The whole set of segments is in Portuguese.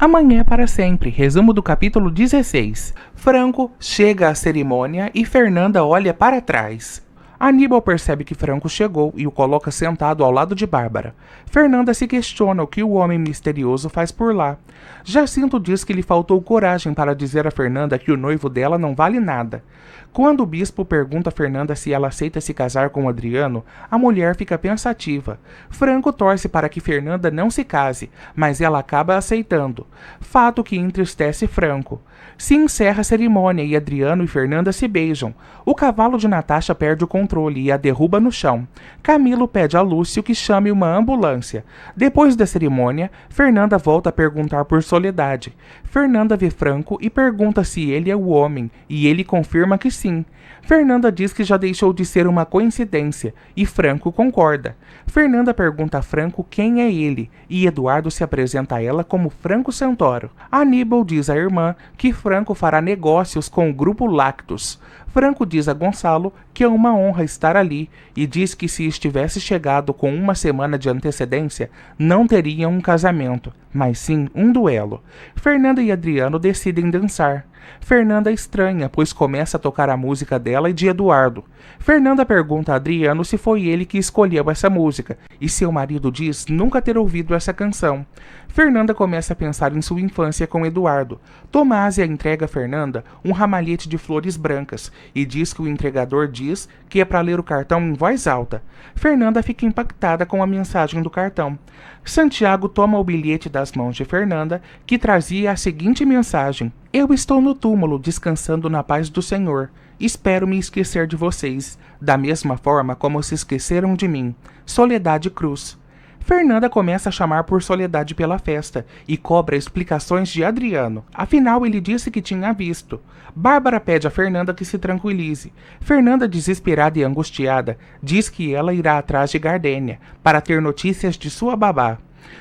Amanhã é para sempre. Resumo do capítulo 16. Franco chega à cerimônia e Fernanda olha para trás. Aníbal percebe que Franco chegou e o coloca sentado ao lado de Bárbara. Fernanda se questiona o que o homem misterioso faz por lá. Jacinto diz que lhe faltou coragem para dizer a Fernanda que o noivo dela não vale nada. Quando o bispo pergunta a Fernanda se ela aceita se casar com Adriano, a mulher fica pensativa. Franco torce para que Fernanda não se case, mas ela acaba aceitando. Fato que entristece Franco. Se encerra a cerimônia e Adriano e Fernanda se beijam. O cavalo de Natasha perde o controle e a derruba no chão. Camilo pede a Lúcio que chame uma ambulância. Depois da cerimônia, Fernanda volta a perguntar por Soledade. Fernanda vê Franco e pergunta se ele é o homem, e ele confirma que sim. Fernanda diz que já deixou de ser uma coincidência, e Franco concorda. Fernanda pergunta a Franco quem é ele, e Eduardo se apresenta a ela como Franco Santoro. Aníbal diz à irmã que Franco fará negócios com o grupo Lactus. Franco diz a Gonçalo que é uma honra estar ali e diz que se estivesse chegado com uma semana de antecedência, não teriam um casamento, mas sim um duelo. Fernanda e Adriano decidem dançar. Fernanda estranha, pois começa a tocar a música dela e de Eduardo. Fernanda pergunta a Adriano se foi ele que escolheu essa música, e seu marido diz nunca ter ouvido essa canção. Fernanda começa a pensar em sua infância com Eduardo. Tomásia entrega a Fernanda um ramalhete de flores brancas e diz que o entregador diz que é para ler o cartão em voz alta. Fernanda fica impactada com a mensagem do cartão. Santiago toma o bilhete das mãos de Fernanda, que trazia a seguinte mensagem: Eu estou no túmulo, descansando na paz do Senhor. Espero me esquecer de vocês, da mesma forma como se esqueceram de mim. Soledade Cruz. Fernanda começa a chamar por Soledade pela festa e cobra explicações de Adriano. Afinal, ele disse que tinha visto. Bárbara pede a Fernanda que se tranquilize. Fernanda, desesperada e angustiada, diz que ela irá atrás de Gardênia para ter notícias de sua babá.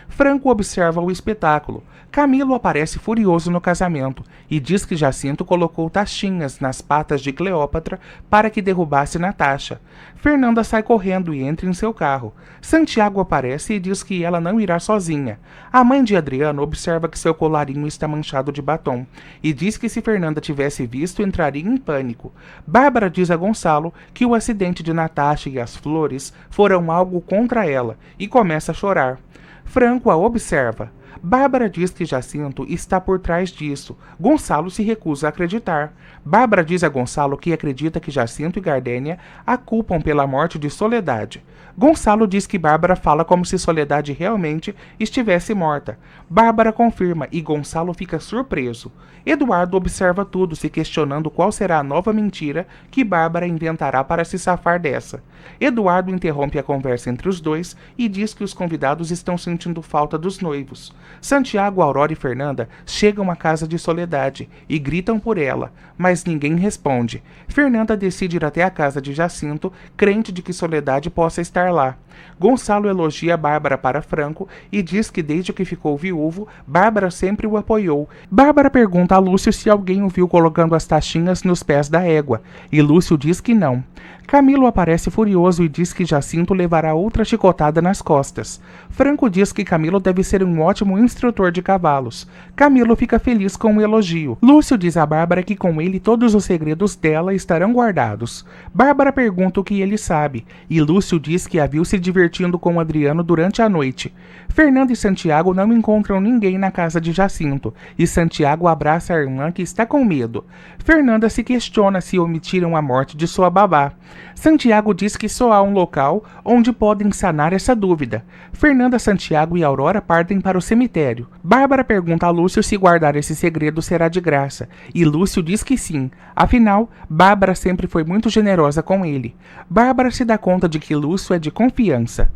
Franco observa o espetáculo. Camilo aparece furioso no casamento e diz que Jacinto colocou taxinhas nas patas de Cleópatra para que derrubasse Natasha. Fernanda sai correndo e entra em seu carro. Santiago aparece e diz que ela não irá sozinha. A mãe de Adriano observa que seu colarinho está manchado de batom e diz que se Fernanda tivesse visto, entraria em pânico. Bárbara diz a Gonçalo que o acidente de Natasha e as flores foram algo contra ela e começa a chorar. Franco a observa. Bárbara diz que Jacinto está por trás disso. Gonçalo se recusa a acreditar. Bárbara diz a Gonçalo que acredita que Jacinto e Gardênia a culpam pela morte de Soledade. Gonçalo diz que Bárbara fala como se Soledade realmente estivesse morta. Bárbara confirma e Gonçalo fica surpreso. Eduardo observa tudo, se questionando qual será a nova mentira que Bárbara inventará para se safar dessa. Eduardo interrompe a conversa entre os dois e diz que os convidados estão sentindo falta dos noivos. Santiago, Aurora e Fernanda chegam à casa de Soledade e gritam por ela, mas ninguém responde. Fernanda decide ir até a casa de Jacinto, crente de que Soledade possa estar lá. Gonçalo elogia Bárbara para Franco e diz que desde que ficou viúvo, Bárbara sempre o apoiou. Bárbara pergunta a Lúcio se alguém o viu colocando as taxinhas nos pés da égua, e Lúcio diz que não. Camilo aparece furioso e diz que Jacinto levará outra chicotada nas costas. Franco diz que Camilo deve ser um ótimo instrutor de cavalos. Camilo fica feliz com o elogio. Lúcio diz a Bárbara que com ele todos os segredos dela estarão guardados. Bárbara pergunta o que ele sabe, e Lúcio diz que a viu se divertindo com Adriano durante a noite. Fernanda e Santiago não encontram ninguém na casa de Jacinto, e Santiago abraça a irmã que está com medo. Fernanda se questiona se omitiram a morte de sua babá. Santiago diz que só há um local onde podem sanar essa dúvida. Fernanda, Santiago e Aurora partem para o cemitério. Bárbara pergunta a Lúcio se guardar esse segredo será de graça, e Lúcio diz que sim. Afinal, Bárbara sempre foi muito generosa com ele. Bárbara se dá conta de que Lúcio é de confiança.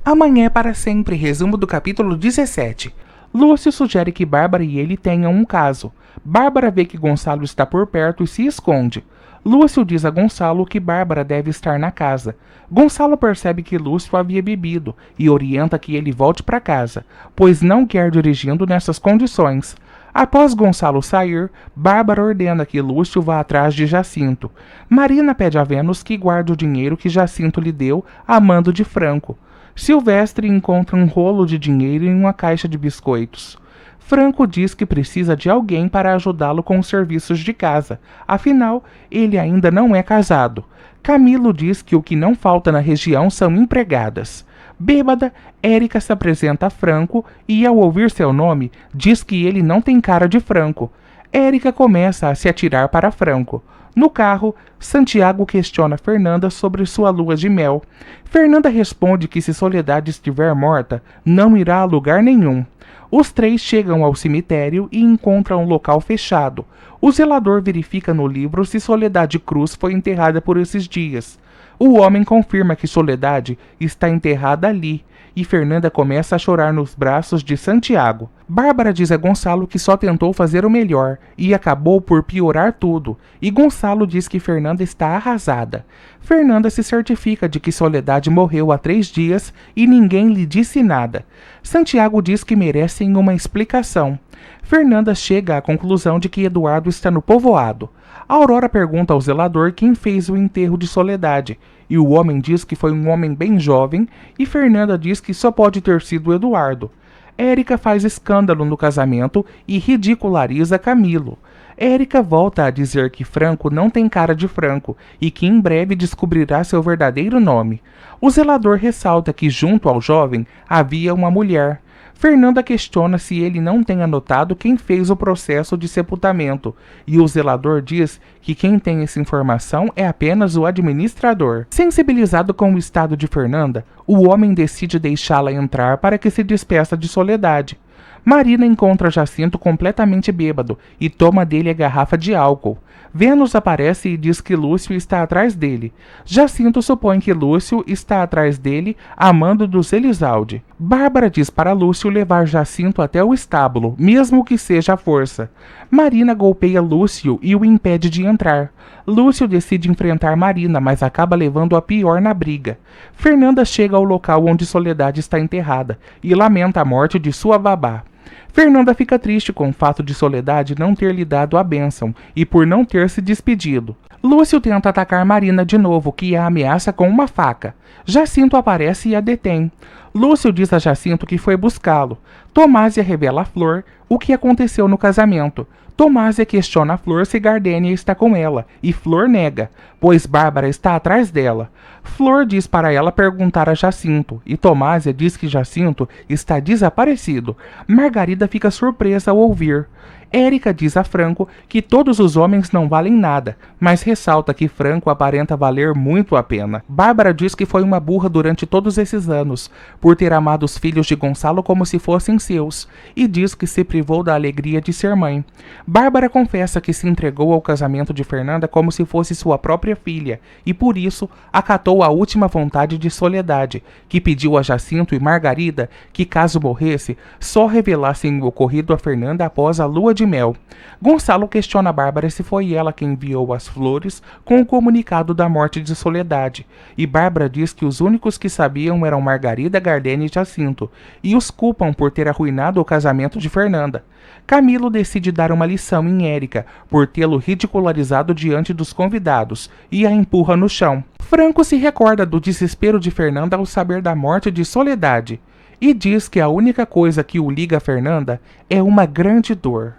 Amanhã é para sempre. Resumo do capítulo 17. Lúcio sugere que Bárbara e ele tenham um caso. Bárbara vê que Gonçalo está por perto e se esconde. Lúcio diz a Gonçalo que Bárbara deve estar na casa. Gonçalo percebe que Lúcio havia bebido e orienta que ele volte para casa, pois não quer dirigindo nessas condições. Após Gonçalo sair, Bárbara ordena que Lúcio vá atrás de Jacinto. Marina pede a Vênus que guarde o dinheiro que Jacinto lhe deu a mando de Franco. Silvestre encontra um rolo de dinheiro em uma caixa de biscoitos. Franco diz que precisa de alguém para ajudá-lo com os serviços de casa, afinal, ele ainda não é casado. Camilo diz que o que não falta na região são empregadas. Bêbada, Érica se apresenta a Franco e, ao ouvir seu nome, diz que ele não tem cara de Franco. Érica começa a se atirar para Franco. No carro, Santiago questiona Fernanda sobre sua lua de mel. Fernanda responde que se Soledade estiver morta, não irá a lugar nenhum. Os três chegam ao cemitério e encontram um local fechado. O zelador verifica no livro se Soledade Cruz foi enterrada por esses dias. O homem confirma que Soledade está enterrada ali, e Fernanda começa a chorar nos braços de Santiago. Bárbara diz a Gonçalo que só tentou fazer o melhor e acabou por piorar tudo, e Gonçalo diz que Fernanda está arrasada. Fernanda se certifica de que Soledade morreu há 3 dias e ninguém lhe disse nada. Santiago diz que merecem uma explicação. Fernanda chega à conclusão de que Eduardo está no povoado. Aurora pergunta ao zelador quem fez o enterro de Soledade, e o homem diz que foi um homem bem jovem, e Fernanda diz que só pode ter sido Eduardo. Érica faz escândalo no casamento e ridiculariza Camilo. Érica volta a dizer que Franco não tem cara de Franco e que em breve descobrirá seu verdadeiro nome. O zelador ressalta que junto ao jovem havia uma mulher. Fernanda questiona se ele não tem anotado quem fez o processo de sepultamento, e o zelador diz que quem tem essa informação é apenas o administrador. Sensibilizado com o estado de Fernanda, o homem decide deixá-la entrar para que se despeça de Soledade. Marina encontra Jacinto completamente bêbado e toma dele a garrafa de álcool. Vênus aparece e diz que Lúcio está atrás dele. Jacinto supõe que Lúcio está atrás dele, amando dos Elizalde. Bárbara diz para Lúcio levar Jacinto até o estábulo, mesmo que seja à força. Marina golpeia Lúcio e o impede de entrar. Lúcio decide enfrentar Marina, mas acaba levando a pior na briga. Fernanda chega ao local onde Soledade está enterrada e lamenta a morte de sua babá. Fernanda fica triste com o fato de Soledade não ter lhe dado a bênção e por não ter se despedido. Lúcio tenta atacar Marina de novo, que a ameaça com uma faca. Jacinto aparece e a detém. Lúcio diz a Jacinto que foi buscá-lo. Tomásia revela a Flor o que aconteceu no casamento. Tomásia questiona a Flor se Gardênia está com ela, e Flor nega, pois Bárbara está atrás dela. Flor diz para ela perguntar a Jacinto, e Tomásia diz que Jacinto está desaparecido. Margarida fica surpresa ao ouvir. Érica diz a Franco que todos os homens não valem nada, mas ressalta que Franco aparenta valer muito a pena. Bárbara diz que foi uma burra durante todos esses anos, por ter amado os filhos de Gonçalo como se fossem seus, e diz que se privou da alegria de ser mãe. Bárbara confessa que se entregou ao casamento de Fernanda como se fosse sua própria filha, e por isso acatou a última vontade de Soledade, que pediu a Jacinto e Margarida que, caso morresse, só revelassem o ocorrido a Fernanda após a lua de mel. Gonçalo questiona Bárbara se foi ela quem enviou as flores com o comunicado da morte de Soledade, e Bárbara diz que os únicos que sabiam eram Margarida, Gardênia e Jacinto, e os culpam por ter arruinado o casamento de Fernanda. Camilo decide dar uma lição em Érica por tê-lo ridicularizado diante dos convidados e a empurra no chão. Franco se recorda do desespero de Fernanda ao saber da morte de Soledade e diz que a única coisa que o liga a Fernanda é uma grande dor.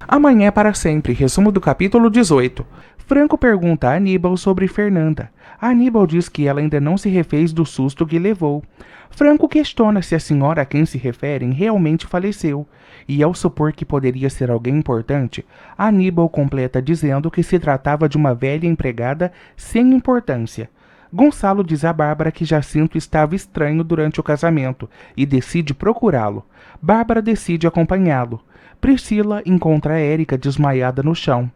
Amanhã é para sempre, resumo do capítulo 18. Franco pergunta a Aníbal sobre Fernanda. Aníbal diz que ela ainda não se refez do susto que levou. Franco questiona se a senhora a quem se referem realmente faleceu, e ao supor que poderia ser alguém importante, Aníbal completa dizendo que se tratava de uma velha empregada sem importância. Gonçalo diz a Bárbara que Jacinto estava estranho durante o casamento e decide procurá-lo. Bárbara decide acompanhá-lo. Priscila encontra Érica desmaiada no chão.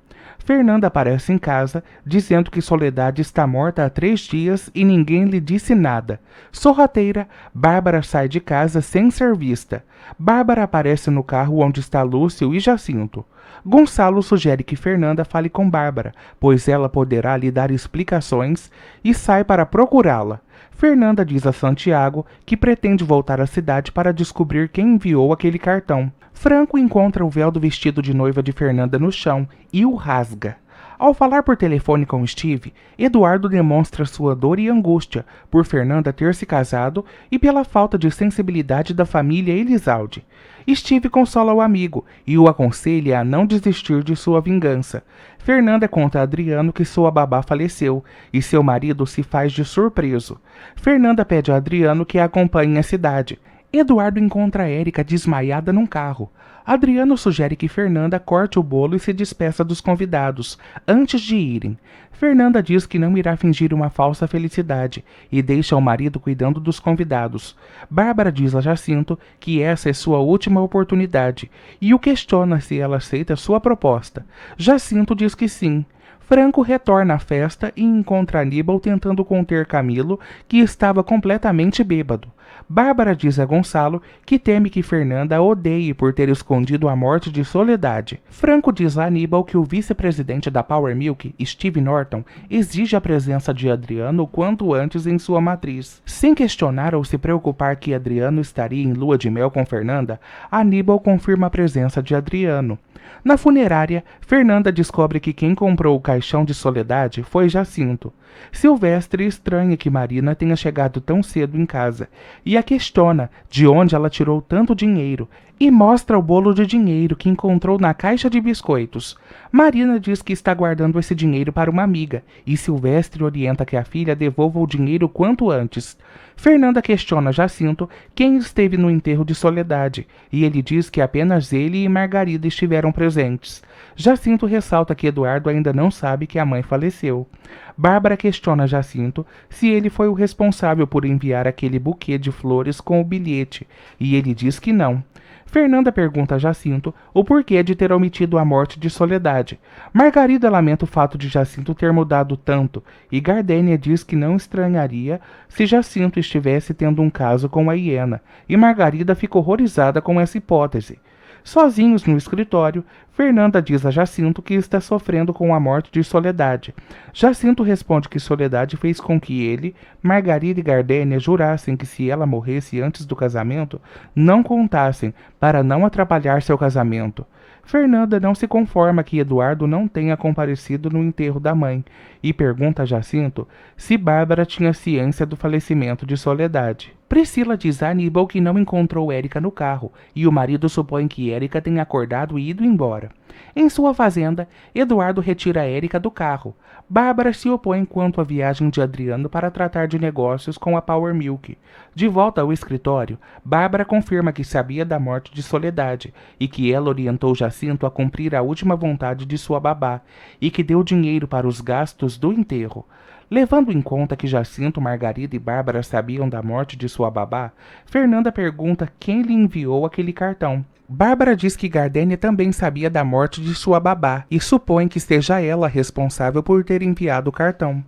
Fernanda aparece em casa, dizendo que Soledade está morta há 3 dias e ninguém lhe disse nada. Sorrateira, Bárbara sai de casa sem ser vista. Bárbara aparece no carro onde está Lúcio e Jacinto. Gonçalo sugere que Fernanda fale com Bárbara, pois ela poderá lhe dar explicações, e sai para procurá-la. Fernanda diz a Santiago que pretende voltar à cidade para descobrir quem enviou aquele cartão. Franco encontra o véu do vestido de noiva de Fernanda no chão e o rasga. Ao falar por telefone com Steve, Eduardo demonstra sua dor e angústia por Fernanda ter se casado e pela falta de sensibilidade da família Elizalde. Steve consola o amigo e o aconselha a não desistir de sua vingança. Fernanda conta a Adriano que sua babá faleceu e seu marido se faz de surpreso. Fernanda pede a Adriano que a acompanhe à cidade. Eduardo encontra Érica desmaiada num carro. Adriano sugere que Fernanda corte o bolo e se despeça dos convidados, antes de irem. Fernanda diz que não irá fingir uma falsa felicidade e deixa o marido cuidando dos convidados. Bárbara diz a Jacinto que essa é sua última oportunidade e o questiona se ela aceita sua proposta. Jacinto diz que sim. Franco retorna à festa e encontra Aníbal tentando conter Camilo, que estava completamente bêbado. Bárbara diz a Gonçalo que teme que Fernanda a odeie por ter escondido a morte de Soledade. Franco diz a Aníbal que o vice-presidente da Power Milk, Steve Norton, exige a presença de Adriano o quanto antes em sua matriz. Sem questionar ou se preocupar que Adriano estaria em lua de mel com Fernanda, Aníbal confirma a presença de Adriano. Na funerária, Fernanda descobre que quem comprou o caixão de Soledade foi Jacinto. Silvestre estranha que Marina tenha chegado tão cedo em casa e a questiona de onde ela tirou tanto dinheiro e mostra o bolo de dinheiro que encontrou na caixa de biscoitos. Marina diz que está guardando esse dinheiro para uma amiga e Silvestre orienta que a filha devolva o dinheiro quanto antes. Fernanda questiona Jacinto quem esteve no enterro de Soledade e ele diz que apenas ele e Margarida estiveram presentes. Jacinto ressalta que Eduardo ainda não sabe que a mãe faleceu. Bárbara questiona Jacinto se ele foi o responsável por enviar aquele buquê de flores com o bilhete e ele diz que não. Fernanda pergunta a Jacinto o porquê de ter omitido a morte de Soledade. Margarida lamenta o fato de Jacinto ter mudado tanto e Gardênia diz que não estranharia se Jacinto estivesse tendo um caso com a hiena, e Margarida fica horrorizada com essa hipótese. Sozinhos no escritório, Fernanda diz a Jacinto que está sofrendo com a morte de Soledade. Jacinto responde que Soledade fez com que ele, Margarida e Gardênia jurassem que se ela morresse antes do casamento, não contassem, para não atrapalhar seu casamento. Fernanda não se conforma que Eduardo não tenha comparecido no enterro da mãe e pergunta a Jacinto se Bárbara tinha ciência do falecimento de Soledade. Priscila diz a Aníbal que não encontrou Érica no carro e o marido supõe que Érica tenha acordado e ido embora. Em sua fazenda, Eduardo retira Érica do carro. Bárbara se opõe quanto à viagem de Adriano para tratar de negócios com a Power Milk. De volta ao escritório, Bárbara confirma que sabia da morte de Soledade e que ela orientou Jacinto a cumprir a última vontade de sua babá e que deu dinheiro para os gastos do enterro. Levando em conta que Jacinto, Margarida e Bárbara sabiam da morte de sua babá, Fernanda pergunta quem lhe enviou aquele cartão. Bárbara diz que Gardênia também sabia da morte de sua babá e supõe que seja ela responsável por ter enviado o cartão.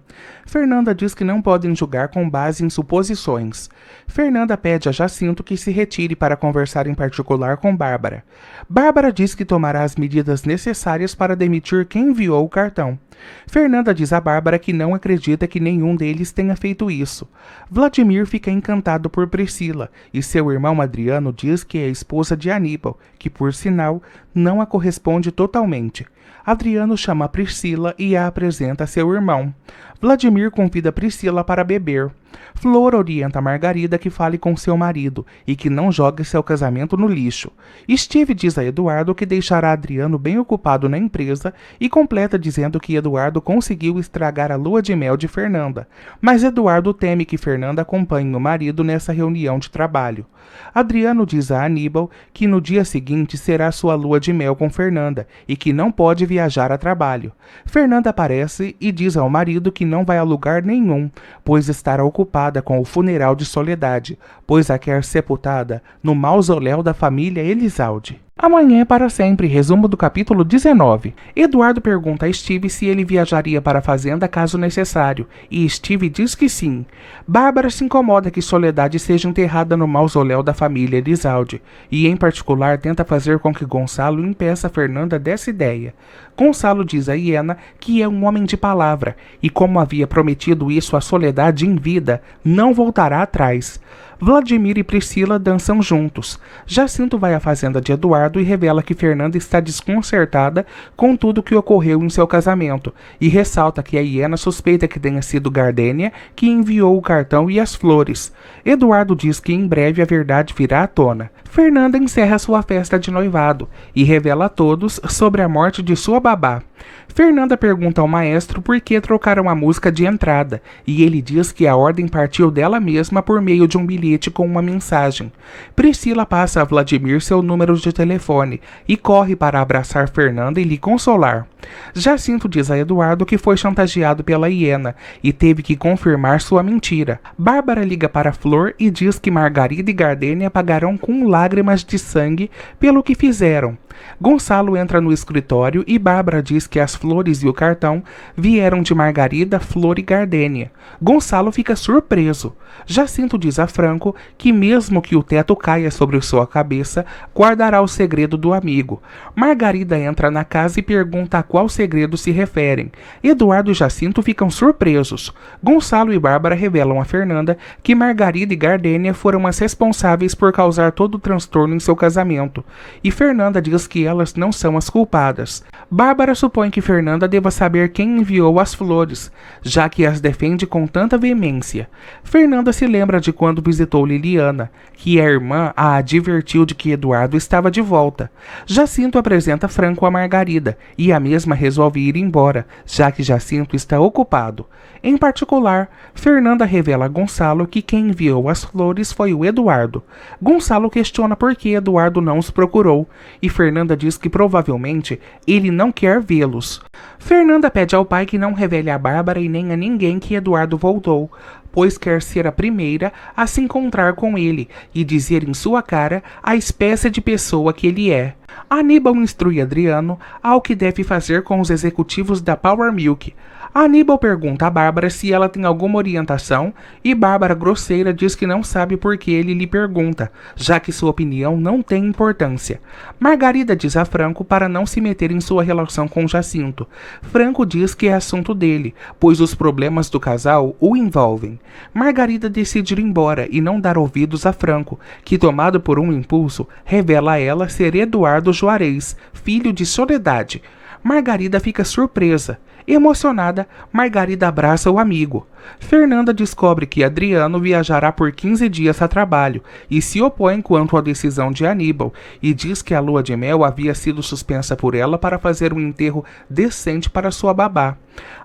Fernanda diz que não podem julgar com base em suposições. Fernanda pede a Jacinto que se retire para conversar em particular com Bárbara. Bárbara diz que tomará as medidas necessárias para demitir quem enviou o cartão. Fernanda diz a Bárbara que não acredita que nenhum deles tenha feito isso. Vladimir fica encantado por Priscila e seu irmão Adriano diz que é a esposa de Aníbal, que por sinal não a corresponde totalmente. Adriano chama Priscila e a apresenta a seu irmão. Vladimir convida Priscila para beber. Flor orienta Margarida que fale com seu marido e que não jogue seu casamento no lixo. Steve diz a Eduardo que deixará Adriano bem ocupado na empresa e completa dizendo que Eduardo conseguiu estragar a lua de mel de Fernanda, mas Eduardo teme que Fernanda acompanhe o marido nessa reunião de trabalho. Adriano diz a Aníbal que no dia seguinte será sua lua de mel com Fernanda e que não pode viajar a trabalho. Fernanda aparece e diz ao marido que não vai a lugar nenhum, pois estará ocupada com o funeral de Soledade, pois a quer sepultada no mausoléu da família Elizalde. Amanhã é para sempre, resumo do capítulo 19. Eduardo pergunta a Steve se ele viajaria para a fazenda caso necessário, e Steve diz que sim. Bárbara se incomoda que Soledade seja enterrada no mausoléu da família Elizalde, e em particular tenta fazer com que Gonçalo impeça Fernanda dessa ideia. Gonçalo diz a hiena que é um homem de palavra, e como havia prometido isso a Soledade em vida, não voltará atrás. Vladimir e Priscila dançam juntos. Jacinto vai à fazenda de Eduardo e revela que Fernanda está desconcertada com tudo o que ocorreu em seu casamento e ressalta que a hiena suspeita que tenha sido Gardênia que enviou o cartão e as flores. Eduardo diz que em breve a verdade virá à tona. Fernanda encerra sua festa de noivado e revela a todos sobre a morte de sua babá. Fernanda pergunta ao maestro por que trocaram a música de entrada, e ele diz que a ordem partiu dela mesma por meio de um bilhete com uma mensagem. Priscila passa a Vladimir seu número de telefone e corre para abraçar Fernanda e lhe consolar. Jacinto diz a Eduardo que foi chantageado pela hiena e teve que confirmar sua mentira. Bárbara liga para Flor e diz que Margarida e Gardênia pagarão com lágrimas de sangue pelo que fizeram. Gonçalo entra no escritório e Bárbara diz que as flores e o cartão vieram de Margarida, Flor e Gardênia. Gonçalo fica surpreso. Jacinto diz a Franco que mesmo que o teto caia sobre sua cabeça, guardará o segredo do amigo. Margarida entra na casa e pergunta a qual segredo se referem. Eduardo e Jacinto ficam surpresos. Gonçalo e Bárbara revelam a Fernanda que Margarida e Gardênia foram as responsáveis por causar todo o transtorno em seu casamento. E Fernanda diz que elas não são as culpadas. Bárbara supõe que Fernanda deva saber quem enviou as flores, já que as defende com tanta veemência. Fernanda se lembra de quando visitou Liliana, que a irmã a advertiu de que Eduardo estava de volta. Jacinto apresenta Franco a Margarida, e a mesma resolve ir embora, já que Jacinto está ocupado. Em particular, Fernanda revela a Gonçalo que quem enviou as flores foi o Eduardo. Gonçalo questiona por que Eduardo não os procurou, e Fernanda diz que provavelmente ele não quer vê-los. Fernanda pede ao pai que não revele a Bárbara e nem a ninguém que Eduardo voltou, pois quer ser a primeira a se encontrar com ele e dizer em sua cara a espécie de pessoa que ele é. Aníbal instrui Adriano ao que deve fazer com os executivos da Power Milk. Aníbal pergunta a Bárbara se ela tem alguma orientação e Bárbara grosseira diz que não sabe por que ele lhe pergunta, já que sua opinião não tem importância. Margarida diz a Franco para não se meter em sua relação com Jacinto. Franco diz que é assunto dele, pois os problemas do casal o envolvem. Margarida decide ir embora e não dar ouvidos a Franco, que tomado por um impulso, revela a ela ser Eduardo Juarez, filho de Soledade. Margarida fica surpresa. Emocionada, Margarida abraça o amigo. Fernanda descobre que Adriano viajará por 15 dias a trabalho e se opõe quanto à decisão de Aníbal e diz que a lua de mel havia sido suspensa por ela para fazer um enterro decente para sua babá.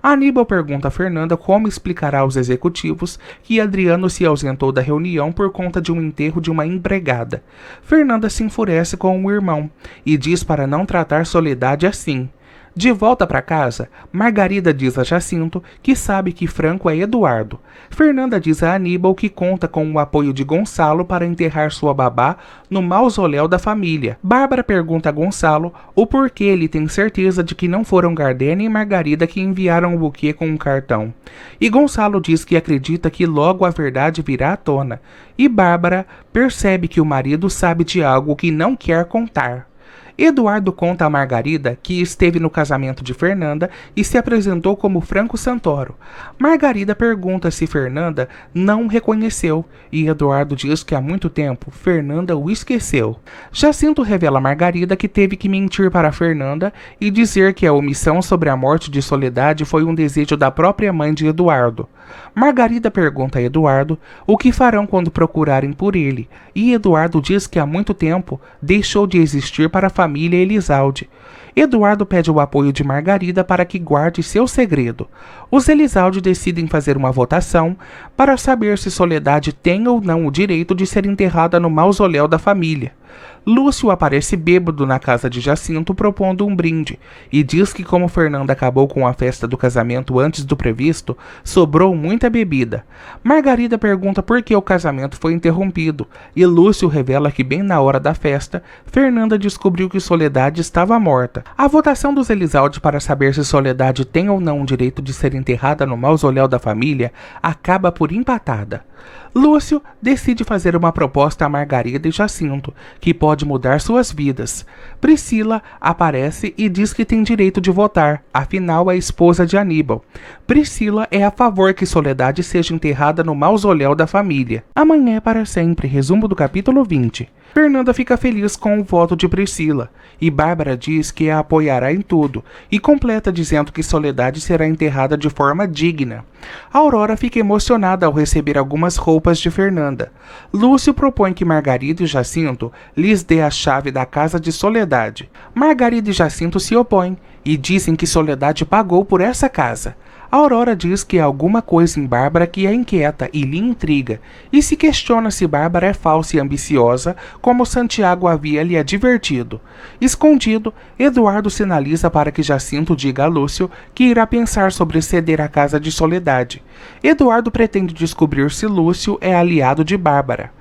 Aníbal pergunta a Fernanda como explicará aos executivos que Adriano se ausentou da reunião por conta de um enterro de uma empregada. Fernanda se enfurece com o irmão e diz para não tratar Soledade assim. De volta para casa, Margarida diz a Jacinto que sabe que Franco é Eduardo. Fernanda diz a Aníbal que conta com o apoio de Gonçalo para enterrar sua babá no mausoléu da família. Bárbara pergunta a Gonçalo o porquê ele tem certeza de que não foram Gardênia e Margarida que enviaram o buquê com um cartão. E Gonçalo diz que acredita que logo a verdade virá à tona. E Bárbara percebe que o marido sabe de algo que não quer contar. Eduardo conta a Margarida que esteve no casamento de Fernanda e se apresentou como Franco Santoro. Margarida pergunta se Fernanda não o reconheceu e Eduardo diz que há muito tempo Fernanda o esqueceu. Jacinto revela a Margarida que teve que mentir para Fernanda e dizer que a omissão sobre a morte de Soledade foi um desejo da própria mãe de Eduardo. Margarida pergunta a Eduardo o que farão quando procurarem por ele, e Eduardo diz que há muito tempo deixou de existir para a família Elizalde. Eduardo pede o apoio de Margarida para que guarde seu segredo. Os Elizalde decidem fazer uma votação para saber se Soledade tem ou não o direito de ser enterrada no mausoléu da família. Lúcio aparece bêbado na casa de Jacinto propondo um brinde e diz que como Fernanda acabou com a festa do casamento antes do previsto, sobrou muita bebida. Margarida pergunta por que o casamento foi interrompido e Lúcio revela que bem na hora da festa, Fernanda descobriu que Soledade estava morta. A votação dos Elizalde para saber se Soledade tem ou não o direito de ser enterrada no mausoléu da família acaba por empatada. Lúcio decide fazer uma proposta a Margarida e Jacinto, que pode mudar suas vidas. Priscila aparece e diz que tem direito de votar, afinal é esposa de Aníbal. Priscila é a favor que Soledade seja enterrada no mausoléu da família. Amanhã é para sempre, resumo do capítulo 20. Fernanda fica feliz com o voto de Priscila, e Bárbara diz que a apoiará em tudo, e completa dizendo que Soledade será enterrada de forma digna. Aurora fica emocionada ao receber algumas roupas de Fernanda. Lúcio propõe que Margarida e Jacinto lhes dê a chave da casa de Soledade. Margarida e Jacinto se opõem, e dizem que Soledade pagou por essa casa. Aurora diz que há alguma coisa em Bárbara que a inquieta e lhe intriga, e se questiona se Bárbara é falsa e ambiciosa, como Santiago havia lhe advertido. Escondido, Eduardo sinaliza para que Jacinto diga a Lúcio que irá pensar sobre ceder a casa de Soledade. Eduardo pretende descobrir se Lúcio é aliado de Bárbara.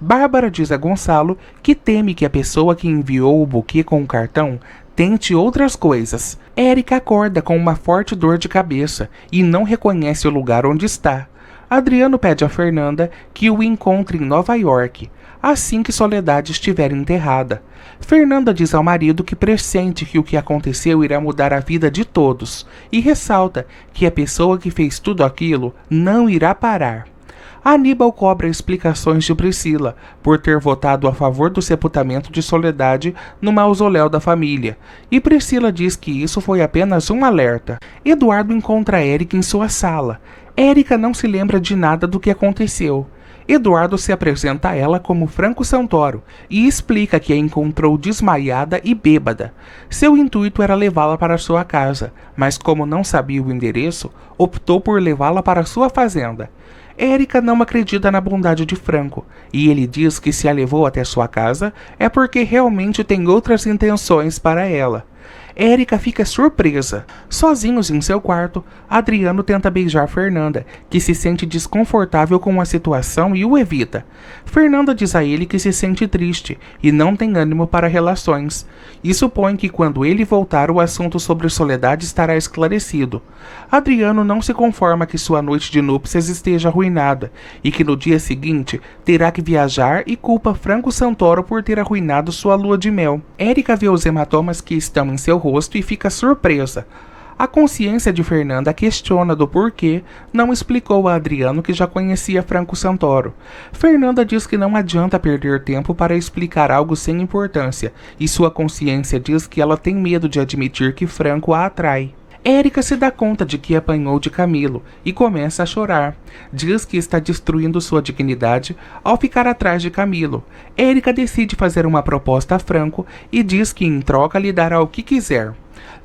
Bárbara diz a Gonçalo que teme que a pessoa que enviou o buquê com o cartão tente outras coisas. Érica acorda com uma forte dor de cabeça e não reconhece o lugar onde está. Adriano pede a Fernanda que o encontre em Nova York, assim que Soledade estiver enterrada. Fernanda diz ao marido que pressente que o que aconteceu irá mudar a vida de todos e ressalta que a pessoa que fez tudo aquilo não irá parar. Aníbal cobra explicações de Priscila por ter votado a favor do sepultamento de Soledade no mausoléu da família, e Priscila diz que isso foi apenas um alerta. Eduardo encontra Érica em sua sala. Érica não se lembra de nada do que aconteceu. Eduardo se apresenta a ela como Franco Santoro e explica que a encontrou desmaiada e bêbada. Seu intuito era levá-la para sua casa, mas como não sabia o endereço, optou por levá-la para sua fazenda. Érica não acredita na bondade de Franco, e ele diz que se a levou até sua casa é porque realmente tem outras intenções para ela. Érica fica surpresa. Sozinhos em seu quarto, Adriano tenta beijar Fernanda, que se sente desconfortável com a situação e o evita. Fernanda diz a ele que se sente triste e não tem ânimo para relações, e supõe que quando ele voltar o assunto sobre Soledade estará esclarecido. Adriano não se conforma que sua noite de núpcias esteja arruinada e que no dia seguinte terá que viajar e culpa Franco Santoro por ter arruinado sua lua de mel. Érica vê os hematomas que estão em seu rosto e fica surpresa. A consciência de Fernanda questiona do porquê não explicou a Adriano que já conhecia Franco Santoro. Fernanda diz que não adianta perder tempo para explicar algo sem importância, e sua consciência diz que ela tem medo de admitir que Franco a atrai. Érica se dá conta de que apanhou de Camilo e começa a chorar. Diz que está destruindo sua dignidade ao ficar atrás de Camilo. Érica decide fazer uma proposta a Franco e diz que em troca lhe dará o que quiser.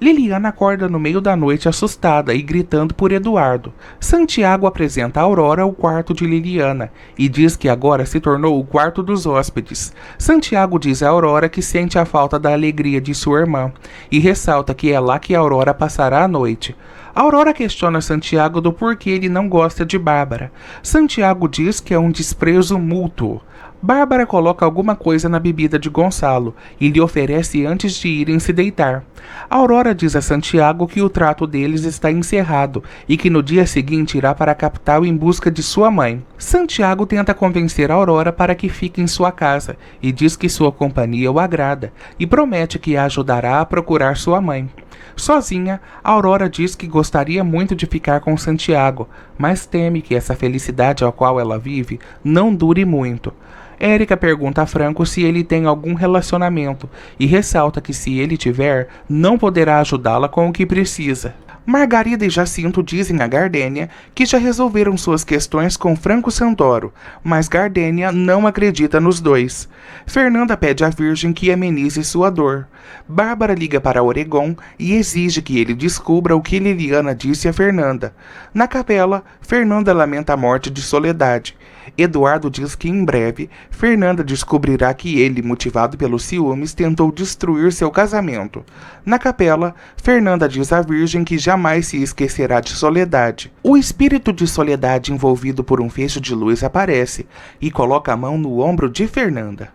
Liliana acorda no meio da noite assustada e gritando por Eduardo. Santiago apresenta a Aurora o quarto de Liliana e diz que agora se tornou o quarto dos hóspedes. Santiago diz a Aurora que sente a falta da alegria de sua irmã e ressalta que é lá que a Aurora passará a noite. Aurora questiona Santiago do porquê ele não gosta de Bárbara. Santiago diz que é um desprezo mútuo. Bárbara coloca alguma coisa na bebida de Gonçalo e lhe oferece antes de irem se deitar. Aurora diz a Santiago que o trato deles está encerrado e que no dia seguinte irá para a capital em busca de sua mãe. Santiago tenta convencer Aurora para que fique em sua casa e diz que sua companhia o agrada e promete que a ajudará a procurar sua mãe. Sozinha, Aurora diz que gostaria muito de ficar com Santiago, mas teme que essa felicidade a qual ela vive não dure muito. Érica pergunta a Franco se ele tem algum relacionamento e ressalta que se ele tiver, não poderá ajudá-la com o que precisa. Margarida e Jacinto dizem a Gardênia que já resolveram suas questões com Franco Santoro, mas Gardênia não acredita nos dois. Fernanda pede à Virgem que amenize sua dor. Bárbara liga para Oregon e exige que ele descubra o que Liliana disse a Fernanda. Na capela, Fernanda lamenta a morte de Soledade. Eduardo diz que em breve, Fernanda descobrirá que ele, motivado pelos ciúmes, tentou destruir seu casamento. Na capela, Fernanda diz à Virgem que jamais se esquecerá de Soledade. O espírito de Soledade, envolvido por um feixe de luz, aparece e coloca a mão no ombro de Fernanda.